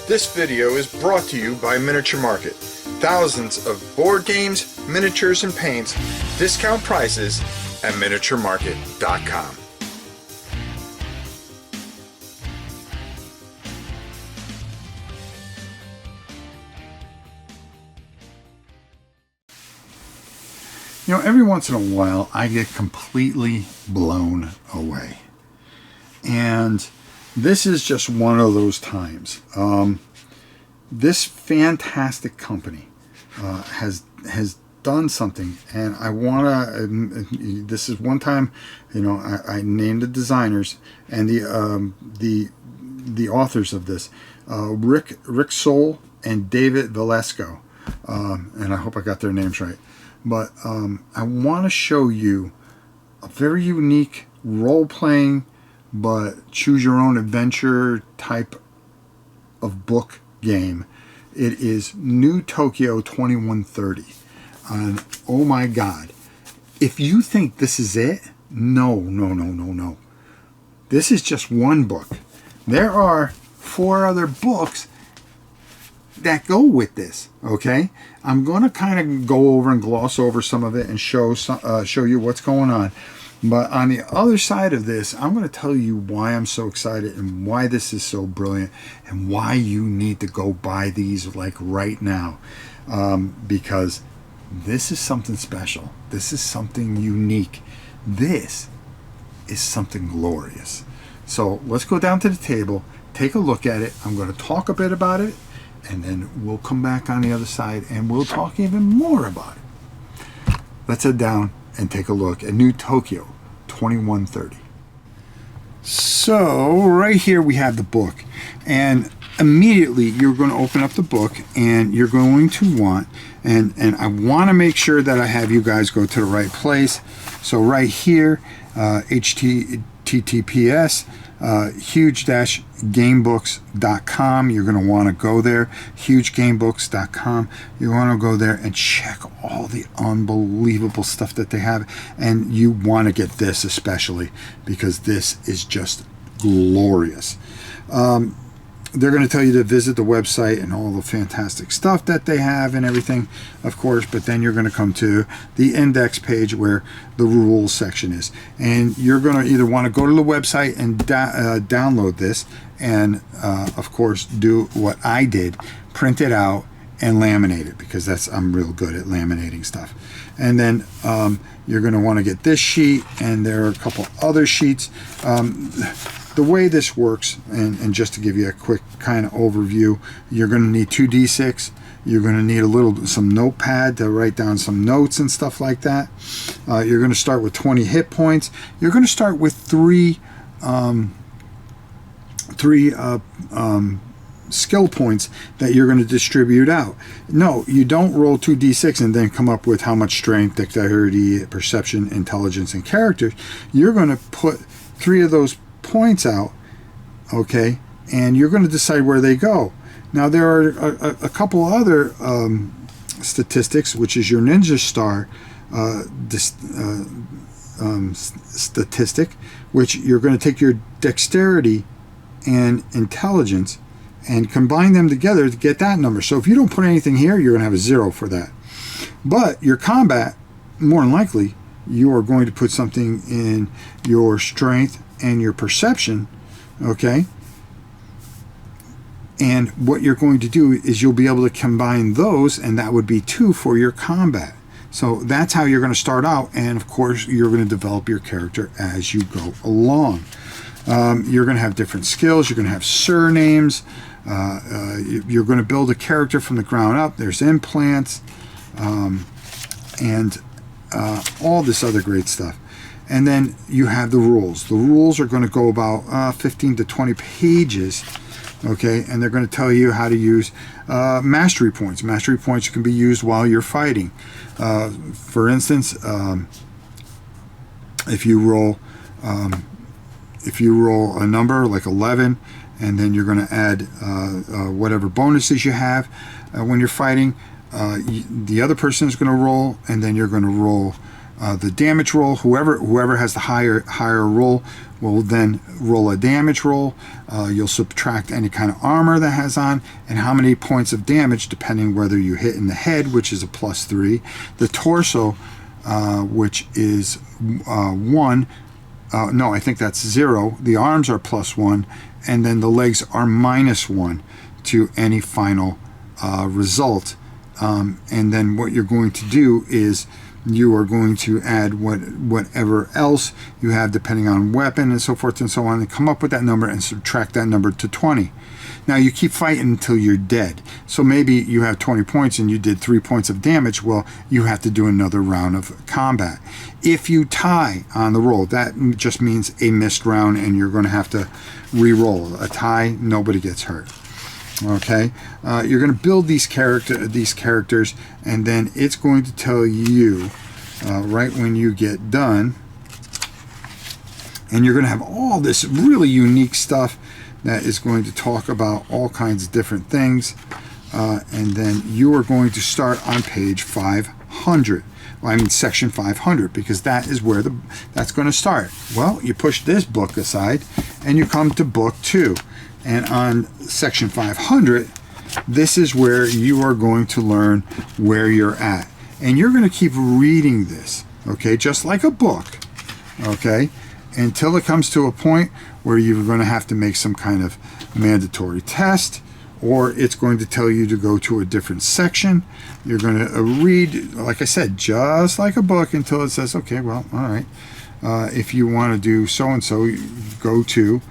This video is brought to you by Miniature Market. Thousands of board games, miniatures, and paints, discount prices at miniaturemarket.com. You know, every once in a while, I get completely blown away. And this is just one of those times. This fantastic company has done something, and I want to. This is one time, you know, I named the designers and the authors of this, Rick Soule and David Velasco, and I hope I got their names right. But I want to show you a very unique role-playing but choose-your-own-adventure type of book game. It is New Tokyo 2130. And oh my God, if you think this is it, no. This is just one book. There are 4 other books that go with this, okay? I'm going to kind of go over and gloss over some of it and show you what's going on. But on the other side of this, I'm going to tell you why I'm so excited and why this is so brilliant and why you need to go buy these like right now. Because this is something special. This is something unique. This is something glorious. So let's go down to the table, take a look at it. I'm going to talk a bit about it, and then we'll come back on the other side and we'll talk even more about it. Let's head down and take a look at New Tokyo 2130. So right here we have the book, and immediately you're going to open up the book and you're going to want, and I want to make sure that I have you guys go to the right place. So right here, https huge-gamebooks.com. You're going to want to go there, hugegamebooks.com. You want to go there and check all the unbelievable stuff that they have, and you want to get this especially because this is just glorious. They're going to tell you to visit the website and all the fantastic stuff that they have and everything, of course, but then you're going to come to the index page where the rules section is. And you're going to either want to go to the website and download this and, of course, do what I did, print it out and laminate it, because I'm real good at laminating stuff. And then you're going to want to get this sheet, and there are a couple other sheets. The way this works, and just to give you a quick kind of overview, you're going to need 2 D6. You're going to need some notepad to write down some notes and stuff like that. You're going to start with 20 hit points. You're going to start with three skill points that you're going to distribute out. No, you don't roll 2 D6 and then come up with how much strength, dexterity, perception, intelligence, and character. You're going to put 3 of those points out, okay, and you're going to decide where they go. Now there are a couple other statistics, which is your ninja star statistic, which you're going to take your dexterity and intelligence and combine them together to get that number. So if you don't put anything here, you're going to have a 0 for that. But your combat, more than likely, you are going to put something in your strength and your perception, okay? And what you're going to do is you'll be able to combine those, and that would be 2 for your combat. So that's how you're going to start out, and of course you're going to develop your character as you go along. You're going to have different skills. You're going to have surnames. You're going to build a character from the ground up. There's implants, and all this other great stuff. And then you have the rules. The rules are going to go about 15 to 20 pages, okay? And they're going to tell you how to use mastery points. Mastery points can be used while you're fighting. For instance, if you roll a number like 11, and then you're going to add whatever bonuses you have when you're fighting, the other person is going to roll, and then you're going to roll the damage roll. Whoever has the higher roll will then roll a damage roll. You'll subtract any kind of armor that has on, and how many points of damage, depending whether you hit in the head, which is a +3, the torso, which is 1. No, I think that's 0. The arms are +1, and then the legs are -1 to any final result. And then what you're going to do is you are going to add whatever else you have, depending on weapon and so forth and so on, and come up with that number and subtract that number to 20. Now you keep fighting until you're dead. So maybe you have 20 points and you did 3 points of damage. Well, you have to do another round of combat. If you tie on the roll, that just means a missed round and you're going to have to re-roll. A tie, nobody gets hurt. Okay, you're going to build these characters, and then it's going to tell you right when you get done, and you're going to have all this really unique stuff that is going to talk about all kinds of different things, and then you are going to start on page 500. Well, I mean section 500, because that is where that's going to start. Well, you push this book aside and you come to book 2. And on section 500, this is where you are going to learn where you're at. And you're going to keep reading this, okay, just like a book, okay, until it comes to a point where you're going to have to make some kind of mandatory test, or it's going to tell you to go to a different section. You're going to read, like I said, just like a book until it says, okay, well, all right. If you want to do so-and-so, go to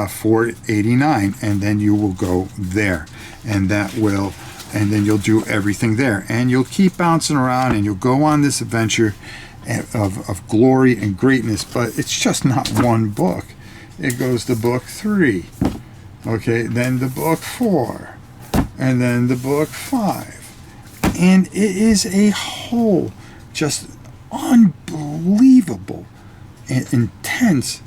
489, and then you will go there, and then you'll do everything there, and you'll keep bouncing around, and you'll go on this adventure of glory and greatness. But it's just not one book. It goes to book 3, okay, then the book 4, and then the book 5, and it is a whole just unbelievable and intense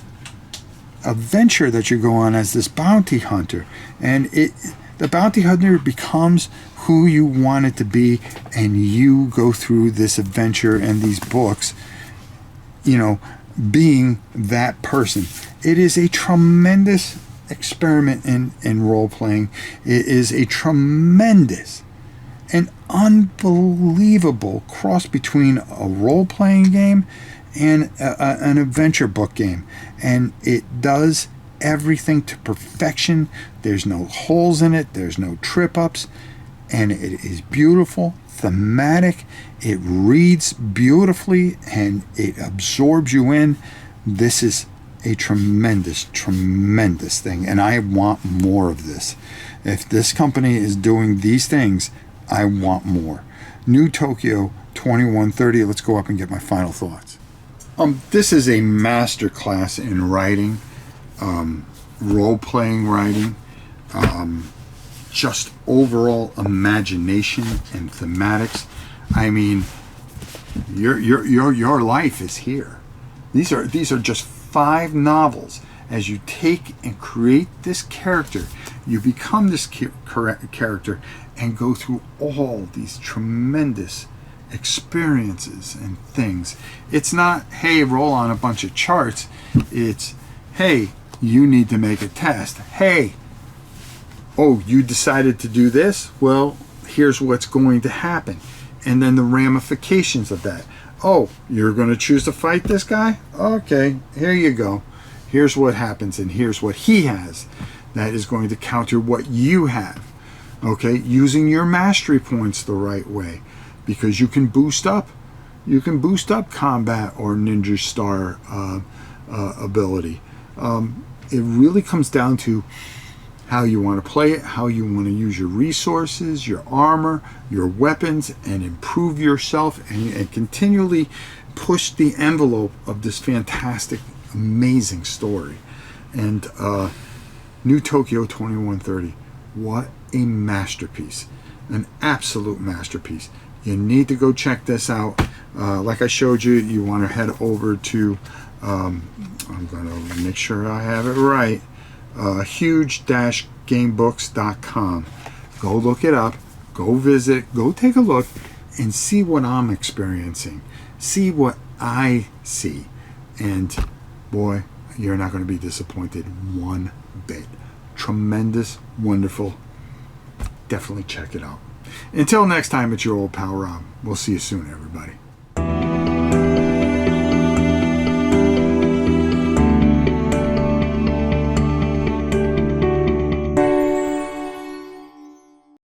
adventure that you go on as this bounty hunter. And the bounty hunter becomes who you want it to be, and you go through this adventure and these books, you know, being that person. It is a tremendous experiment in role-playing. It is a tremendous and unbelievable cross between a role-playing game and an adventure book game, and it does everything to perfection. There's no holes in it, there's no trip-ups, and it is beautiful, thematic, it reads beautifully, and it absorbs you in. This is a tremendous thing, and I want more of this. If this company is doing these things, I want more. New Tokyo 2130. Let's go up and get my final thoughts. This is a master class in writing, role-playing writing, just overall imagination and thematics. I mean, your life is here. These are just 5 novels. As you take and create this character, you become this character and go through all these tremendous experiences and things. It's not, hey, roll on a bunch of charts. It's, hey, you need to make a test. Hey, oh, you decided to do this? Well, here's what's going to happen. And then the ramifications of that. Oh, you're going to choose to fight this guy? Okay, here you go. Here's what happens, and here's what he has that is going to counter what you have. Okay, using your mastery points the right way, because you can boost up combat or ninja star ability. It really comes down to how you want to play it, how you want to use your resources, your armor, your weapons, and improve yourself, and continually push the envelope of this fantastic, amazing story. And New Tokyo 2130, what a masterpiece, an absolute masterpiece. You need to go check this out. Like I showed you, you want to head over to, I'm going to make sure I have it right, huge-gamebooks.com. Go look it up, go visit, go take a look, and see what I'm experiencing. See what I see. And boy, you're not going to be disappointed one bit. Tremendous, wonderful. Definitely check it out. Until next time, it's your old pal Rob. We'll see you soon, everybody.